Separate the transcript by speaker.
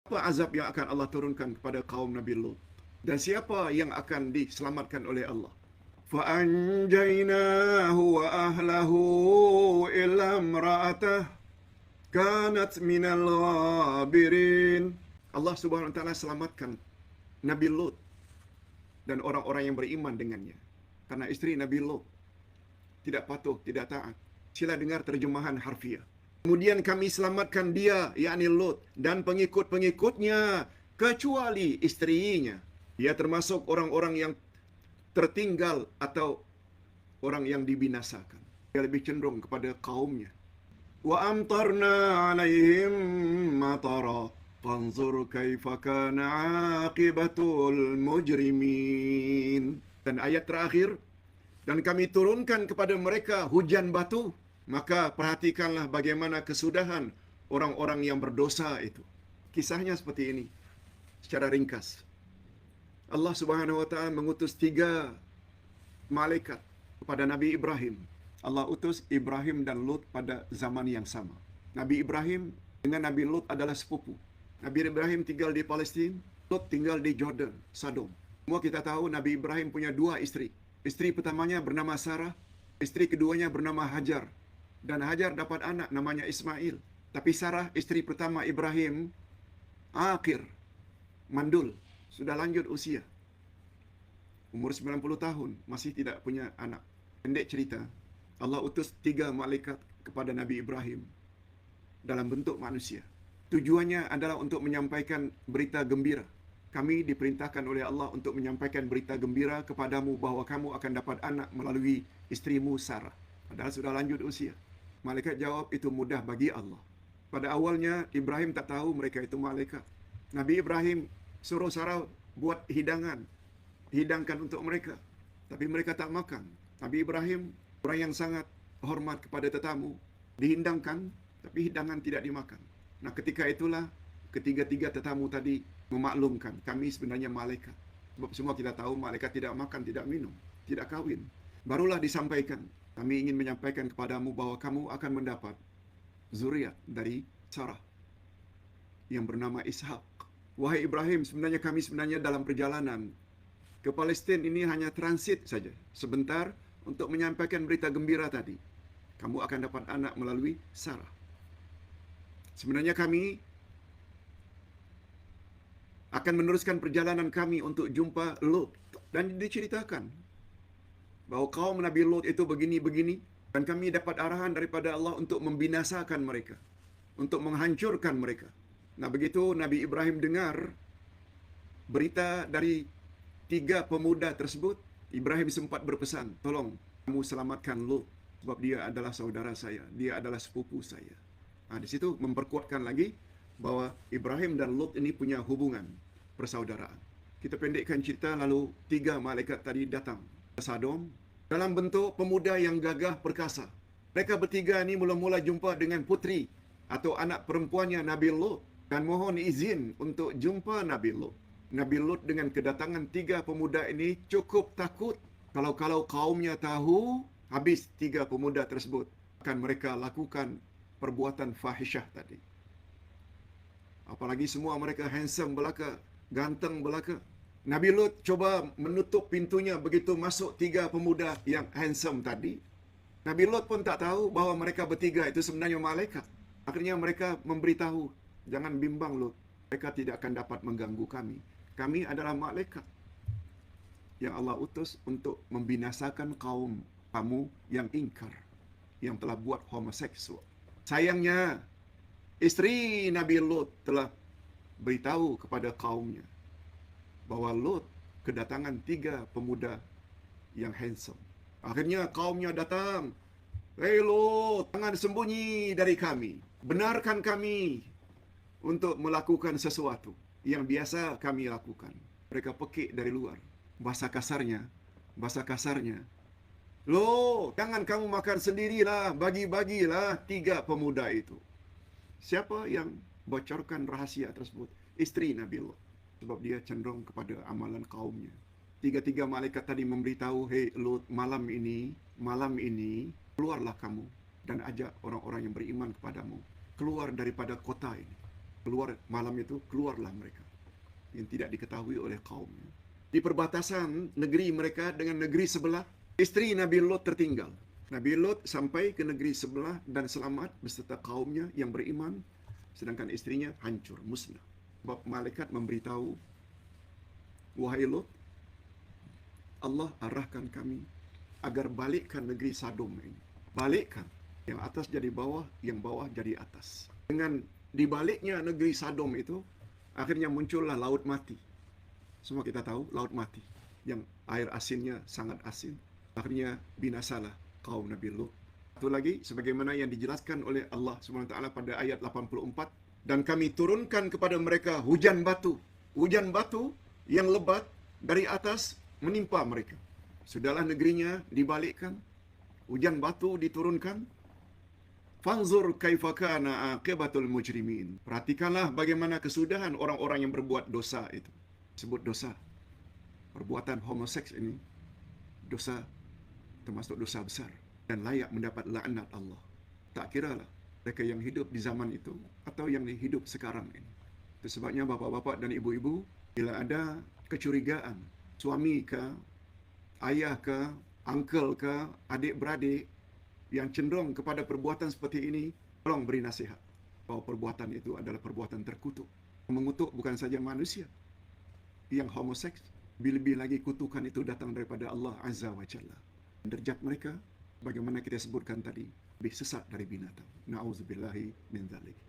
Speaker 1: Apa azab yang akan Allah turunkan kepada kaum Nabi Lut? Dan siapa yang akan diselamatkan oleh Allah? فَأَنْجَيْنَاهُ وَأَهْلَهُ إِلَّا امْرَأَتَهُ كَانَتْ مِنَ الْغَابِرِينَ. Allah Subhanahu wa taala selamatkan Nabi Lut dan orang-orang yang beriman dengannya. Karena isteri Nabi Lut tidak patuh, tidak taat. Sila dengar terjemahan harfiah. Kemudian kami selamatkan dia, yakni Lut, dan pengikut-pengikutnya, kecuali istrinya. Dia termasuk orang-orang yang tertinggal atau orang yang dibinasakan. Dia lebih cenderung kepada kaumnya. Wa amtarna alaihim matara fanzur kaifa kana aqibatul mujrimin. Dan ayat terakhir, dan kami turunkan kepada mereka hujan batu, maka perhatikanlah bagaimana kesudahan orang-orang yang berdosa itu. Kisahnya seperti ini secara ringkas. Allah Subhanahu wa taala mengutus 3 malaikat kepada Nabi Ibrahim. Allah utus Ibrahim dan Lut pada zaman yang sama. Nabi Ibrahim dengan Nabi Lut adalah sepupu. Nabi Ibrahim tinggal di Palestina, Lut tinggal di Jordan, Sodom. Semua kita tahu Nabi Ibrahim punya 2 isteri. Isteri pertamanya bernama Sarah, isteri keduanya bernama Hajar. Dan Hajar dapat anak namanya Ismail. Tapi Sarah, isteri pertama Ibrahim, akhir, mandul, sudah lanjut usia. Umur 90 tahun, masih tidak punya anak. Pendek cerita, Allah utus 3 malaikat kepada Nabi Ibrahim dalam bentuk manusia. Tujuannya adalah untuk menyampaikan berita gembira. Kami diperintahkan oleh Allah untuk menyampaikan berita gembira kepadamu bahawa kamu akan dapat anak melalui istrimu Sarah. Padahal sudah lanjut usia. Malaikat jawab, itu mudah bagi Allah. Pada awalnya Ibrahim tak tahu mereka itu malaikat. Nabi Ibrahim suruh Sarah buat hidangan, hidangkan untuk mereka. Tapi mereka tak makan. Nabi Ibrahim orang yang sangat hormat kepada tetamu, dihidangkan, tapi hidangan tidak dimakan. Nah, ketika itulah ketiga-tiga tetamu tadi memaklumkan, kami sebenarnya malaikat. Sebab semua kita tahu malaikat tidak makan, tidak minum, tidak kahwin. Barulah disampaikan, kami ingin menyampaikan kepadamu bahwa kamu akan mendapat zuriat dari Sarah yang bernama Ishak. Wahai Ibrahim, sebenarnya kami dalam perjalanan ke Palestin ini hanya transit saja, sebentar untuk menyampaikan berita gembira tadi. Kamu akan dapat anak melalui Sarah. Sebenarnya kami akan meneruskan perjalanan kami untuk jumpa Lut. Dan diceritakan bahawa kaum Nabi Lut itu begini-begini, dan kami dapat arahan daripada Allah untuk membinasakan mereka, untuk menghancurkan mereka. Nah, begitu Nabi Ibrahim dengar berita dari 3 pemuda tersebut, Ibrahim sempat berpesan, tolong kamu selamatkan Lut, sebab dia adalah saudara saya, dia adalah sepupu saya. Nah, di situ memperkuatkan lagi bahawa Ibrahim dan Lut ini punya hubungan persaudaraan. Kita pendekkan cerita, lalu 3 malaikat tadi datang ke Sodom dalam bentuk pemuda yang gagah perkasa. Mereka bertiga ini mula-mula jumpa dengan putri atau anak perempuannya Nabi Lut dan mohon izin untuk jumpa Nabi Lut. Nabi Lut dengan kedatangan 3 pemuda ini cukup takut. Kalau kaumnya tahu, habis 3 pemuda tersebut akan mereka lakukan perbuatan fahisyah tadi. Apalagi semua mereka handsome belaka, ganteng belaka. Nabi Lut coba menutup pintunya begitu masuk 3 pemuda yang handsome tadi. Nabi Lut pun tak tahu bahawa mereka bertiga itu sebenarnya malaikat. Akhirnya mereka memberitahu, jangan bimbang Lut, mereka tidak akan dapat mengganggu kami. Kami adalah malaikat yang Allah utus untuk membinasakan kaum kamu yang ingkar, yang telah buat homoseksual. Sayangnya, isteri Nabi Lut telah beritahu kepada kaumnya bahawa Lut kedatangan 3 pemuda yang handsome. Akhirnya kaumnya datang, "Hei Lut, jangan sembunyi dari kami. Benarkan kami untuk melakukan sesuatu yang biasa kami lakukan." Mereka pekik dari luar. Bahasa kasarnya, "Lut, jangan kamu makan sendirilah, bagi-bagilah 3 pemuda itu." Siapa yang bocorkan rahasia tersebut? Isteri Nabi Lut. Sebab dia cenderung kepada amalan kaumnya. 3 malaikat tadi memberitahu, "Hei Lut, malam ini, keluarlah kamu dan ajak orang-orang yang beriman kepadamu keluar daripada kota ini. Keluar malam itu, keluarlah mereka yang tidak diketahui oleh kaumnya. Di perbatasan negeri mereka dengan negeri sebelah, isteri Nabi Lot tertinggal. Nabi Lot sampai ke negeri sebelah dan selamat beserta kaumnya yang beriman, sedangkan istrinya hancur, musnah. Sebab malaikat memberitahu, wahai Lot, Allah arahkan kami agar balikkan negeri Sodom ini. Balikkan. Yang atas jadi bawah, yang bawah jadi atas. Dengan dibaliknya negeri Sodom itu, akhirnya muncullah laut mati. Semua kita tahu, laut mati. Yang air asinnya sangat asin. Akhirnya binasalah kaum Nabi Lut. Satu lagi, sebagaimana yang dijelaskan oleh Allah SWT pada ayat 84. Dan kami turunkan kepada mereka hujan batu. Hujan batu yang lebat dari atas menimpa mereka. Sudahlah negerinya dibalikkan. Hujan batu diturunkan. Fanzur kaifa kana aqibatul mujrimin. Perhatikanlah bagaimana kesudahan orang-orang yang berbuat dosa itu. Sebut dosa. Perbuatan homoseks ini dosa, termasuk dosa besar dan layak mendapat laknat Allah. Tak kiralah mereka yang hidup di zaman itu atau yang hidup sekarang ini. Itu sebabnya bapak-bapak dan ibu-ibu, bila ada kecurigaan, suami ke, ayah ke, uncle ke, adik-beradik yang cenderung kepada perbuatan seperti ini, tolong beri nasihat bahawa perbuatan itu adalah perbuatan terkutuk. Mengutuk bukan saja manusia yang homoseks, lebih lagi kutukan itu datang daripada Allah Azza wa Jalla. Derajat mereka, bagaimana kita sebutkan tadi, lebih sesat dari binatang. Na'udzubillahi min dzalik.